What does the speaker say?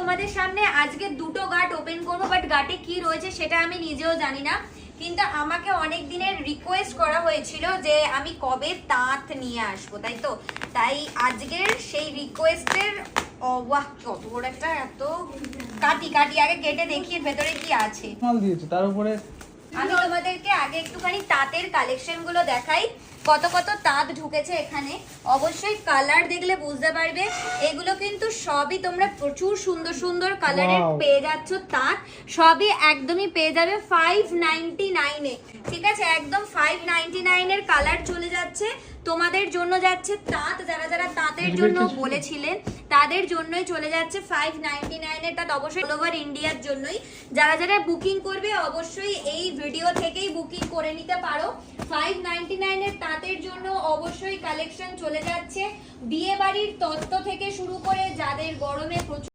তোমাদের সামনে আজকে দুটো গাট ওপেন করবো, বাট গাটে কি রয়েছে সেটা আমি নিজেও জানি না, কিন্তু আমাকে অনেক দিনের রিকোয়েস্ট করা হয়েছিল যে আমি কবে তাঁত নিয়ে আসবো, তাই তো তাই আজকের সেই রিকোয়েস্টের বাহ কত বড় একটা এত কাটি আগে কেটে দেখি ভেতরে কি আছে। মাল দিয়েছে তার উপরে। আমি তোমাদেরকে আগে একটুখানি তাঁতের কালেকশন গুলো দেখাই, কত কত তাঁত ঢুকেছে এখানে। অবশ্যই কালার দেখলে বুঝতে পারবে, এগুলো কিন্তু সবই তোমরা প্রচুর সুন্দর সুন্দর কালারের পেয়ে যাচ্ছ তাঁত, সবই একদমই পেয়ে যাবে 599 এ, ঠিক আছে? একদম 599 এর কালার চলে যাচ্ছে তোমাদের জন্য, যাচ্ছে তাঁত। যারা যারা তাঁতের জন্য বলেছিলেন তাদের জন্যই চলে যাচ্ছে 599 এর তাঁত, অবশ্যই অল ওভার ইন্ডিয়ার জন্যই। যারা যারা বুকিং করবে অবশ্যই এই ভিডিও থেকেই বুকিং করে নিতে পারো। 599 এর তাঁতের জন্য অবশ্যই কালেকশন চলে যাচ্ছে, বিয়ে বাড়ির তত্ত্ব থেকে শুরু করে যাদের গরমে প্রচুর